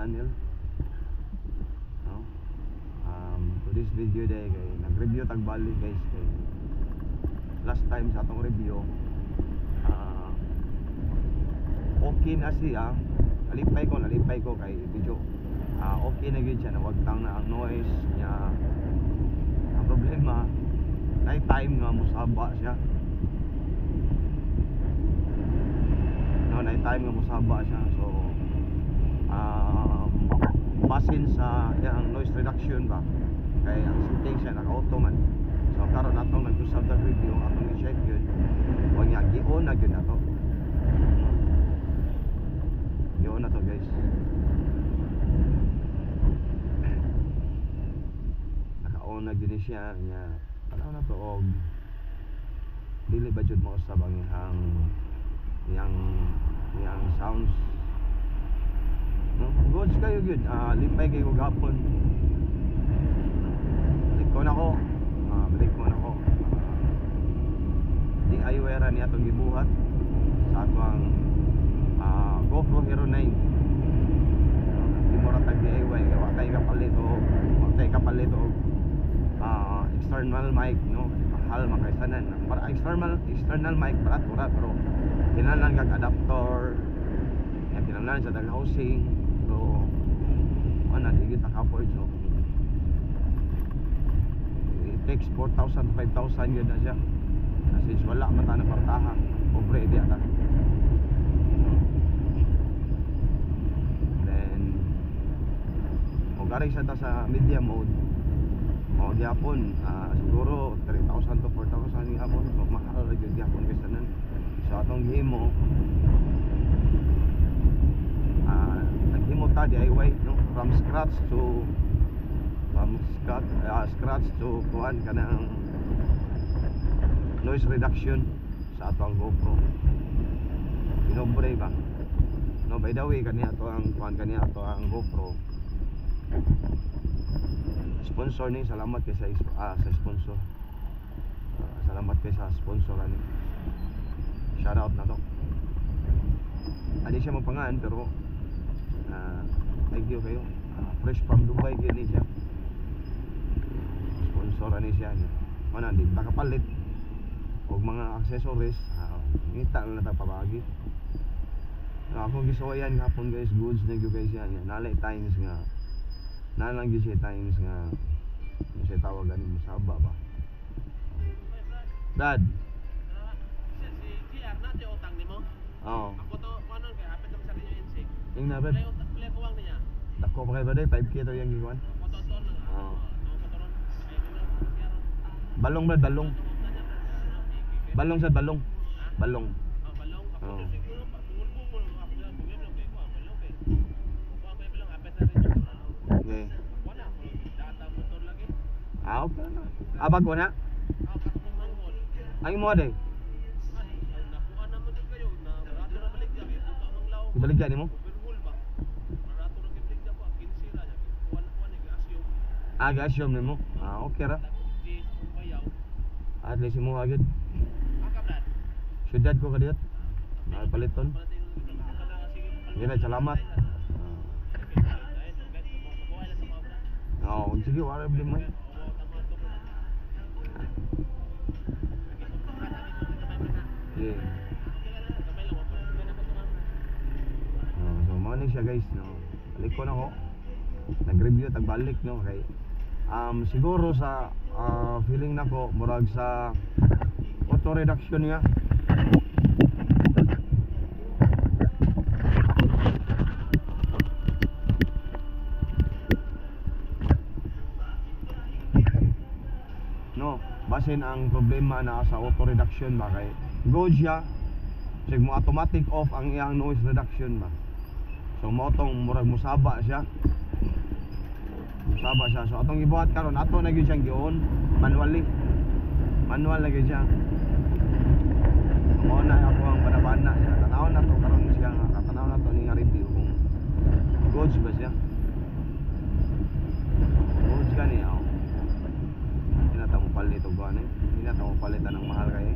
channel. No? To this video day kay nag-review tagbali guys kay last time sa atong review okay na siya. Nalipay ko kay video okay na gyud siya, nawagtang na ang noise niya. Ang problema night time nga musaba siya. No, night time nga musaba siya. So basin sa yang noise reduction ba kay ang setting siya naka-auto man. So karon atong nag-usab ta review atong i-check yun wag niya gi-on na gyud nato. Gi-on na to guys. Naka-on na gyud siya nya. Tanaw na to og dili ba jud mo usab ang yang sounds. No, goods kayo gyud. Lipay kayo gapon. Balik ko na ko. DIY ra niya itong gibuhat sa atong GoPro Hero 9. Di mo ra tag DIY kaya wakay kapalit o external mic, no? Mahal makaisanan. Para external mic para pero kinahanglan kag adapter. Kinahanglan sa tag housing. So ana digit ta ka-afford so it takes 4,000 to 5,000 yun na siya kasi wala man ta na partaha pobre di ata. Then gari siya ta sa media mode o gyapon siguro 3,000 to 4,000 gyapon. So mahal ra gyud gyapon kasi nan sa atong gihimo naghimo ta DIY, no? From scratch to kuan kanang noise reduction sa atong GoPro. Pinobre ba? No, by the way kaniya to ang kuan kaniya to ang GoPro. Sponsor ni, salamat kay sa sponsor. Salamat kay sa sponsor ani. Shout out na to. Ani siya mapangan pero thank you kayo. Fresh from Dubai gini siya. Sponsor ani siya. Mana di nakapalit og mga accessories. Ngita lang na ta pabagi. Akong gisuwayan hapon guys, goods na gyud guys yan. Nalay times nga. Nalang gyud siya times nga. Siya tawag ani musaba ba. Dad. Si GR na ti utang nimo. Oo. Ako to kuno kay hapit lang sa inyo insig. Yung na bad. Play ko wang niya. Dako pa kay baday 5K to yang gikuan. Motor lang. Oo. Motoron. Balong ba balong? Balong sa balong. Balong. Balong. Oo. Ako siguro pagungol-bungol ako lang bugay lang kay ko balong kay. Kuha ko bilang hapit na rin. Okay. Wala ko data motor lagi. Okay na. Abag ko na. Katong manghol. Ay mo day. Nakuha naman jud kayo na barato na balik ya kay buka manglaw. Ibaligyan nimo. Overhaul ba? Barato ra kay balik pa 15 ra ya. Kuha ni asyo. Ga-assume nimo. Okay ra. At least mo agad. Syudad ko kadiyot. Paliton. Gina salamat. Sige, wala problema. Yeah. So money siya guys, no. Balik ko na ko. Nag-review tagbalik no kay siguro sa feeling nako murag sa auto reduction nga. No, basin ang problema na sa auto reduction ba kay go siya sig mo automatic off ang iyang noise reduction ba. So mo tong murag musaba siya. So atong gibuhat karon ato na gyud siyang gion manually. Manual na gyud siya. Mo na ako ang banabana niya. Tanaw na to karon siya nga tanaw na to ni nga review kung goods ba siya. Goods gani ako. Tinatamo palit og gani. Tinatamo palitan ng mahal kay.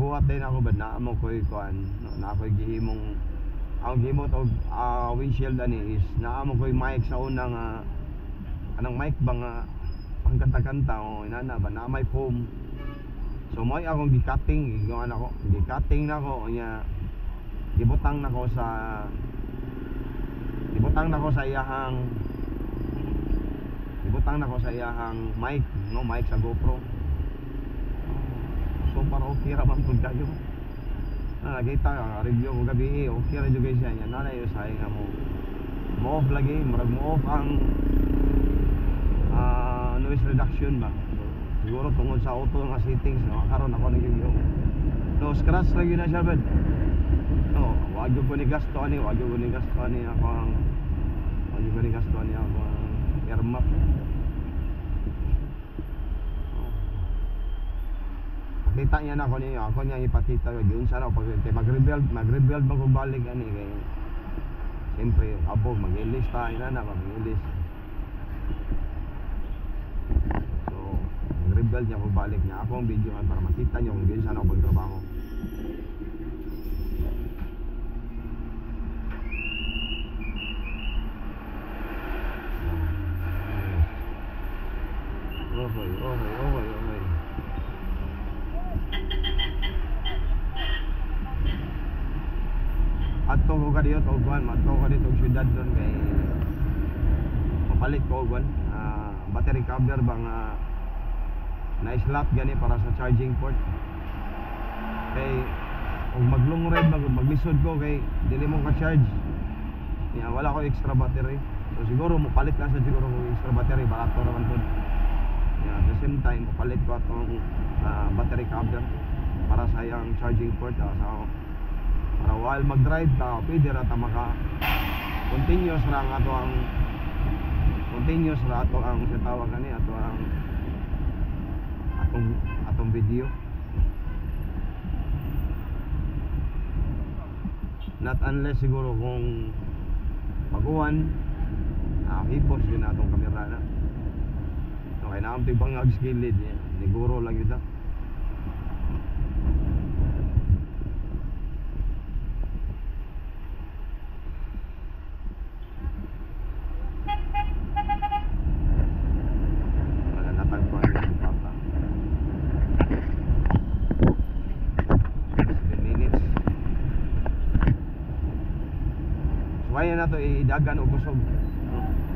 nagbuhat din ako bad na amo ko'y kuan no, na ako'y gihimong ang gihimo og windshield ani is na amo ko'y mic sa unang anong mic ba nga pangkanta-kanta o inana ba na may foam. So mo akong gi-cutting gigawan ako gi-cutting na ko nya gibutang na ko sa iyahang mic no mic sa GoPro. So para okay ra man pud kayo. Nakita ka review ko gabi okay ra jud guys yan. Nana yo say nga mo off lagi murag mo off ang noise reduction ba. So, siguro tungod sa auto nga settings no karon ako nag-review. No scratch lagi na siya bad. No, wag ko ni gasto ani ako ang air map. Kita niya na ako niya ipakita yun sana pag mag-rebuild man kung balik ani kay siyempre abog mag-ilista ina na mag-ilist. So mag-rebuild niya kung balik niya ako ang video para makita niyo kung yun sana ako pagtrabaho. Okay. Ato ko kadiyot og kuan, ato ko dito og syudad doon kay mapalit ko og battery cover ba nga na-slot gani para sa charging port. Kay og maglong ride maglisod ko kay dili mo ka charge. Niya wala ko extra battery. So siguro mapalit na sa siguro ko extra battery barato ra man pud. Yeah, at the same time mapalit ko atong battery cover para sa yang charging port sa para while mag-drive ta pwede ra ta maka continuous ra ato ang tawag ani atong video. Not unless siguro kung pag-uwan hipos yun atong kamera na. Okay na ang tibang ag-skilled yan siguro lang ito. Kaya na to idagan o kusog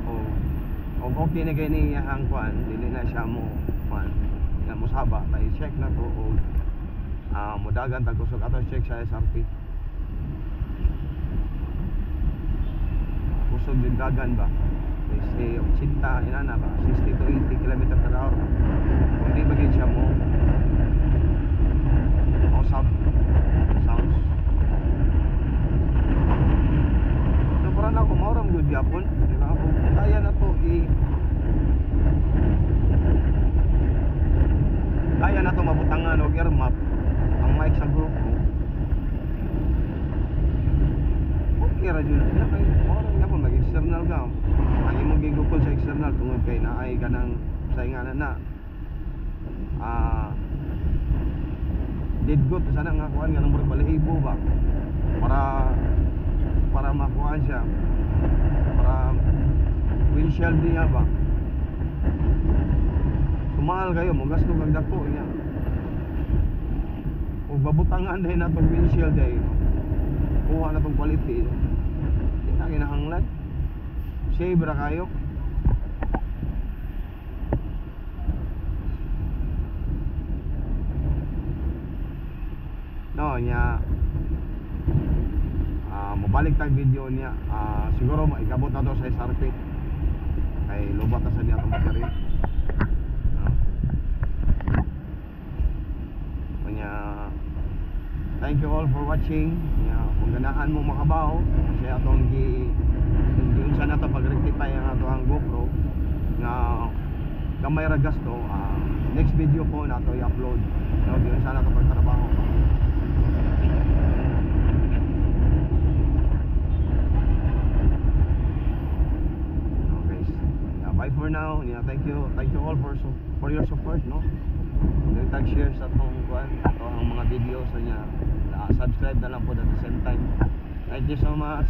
o okay na gani ang kuan dili na siya mo kuan nga mo saba tay check na to o modagan tag kusog ato check sa SRP kusog din dagan ba kasi 80 inana ba 60 to 80 km/h kung di bagay siya mo sab sounds. Na ako mauram good yapon di ba ako kaya na to mabutangan og air map ang mic sa group okay ra jud na kay mauram yapon mag external ka ang imong gigukol sa external tungod kay naay kanang sainganan na dead good sana nga kuan nga nang balahibo ba para makuha siya para windshield niya ba sumahal kayo mo gasto kag dako niya o babutangan din natong windshield ay kuha na tong quality hindi na kinahanglan save ra kayo no niya mabalik tag video niya siguro maikabot na to sa SRP kay lobat na sa niya itong battery kanya thank you all for watching kung ganahan mo makabaw kasi atong yun siya na ito pag-rectify ang ato ang GoPro nga gamay ra gasto next video po na ito i-upload yun siya na ito pagtrabaho. Bye for now. Thank you all for your support, no. Tag share sa tong kuan, atong akong mga videos so niya subscribe na lang po at the same time. Thank you so much.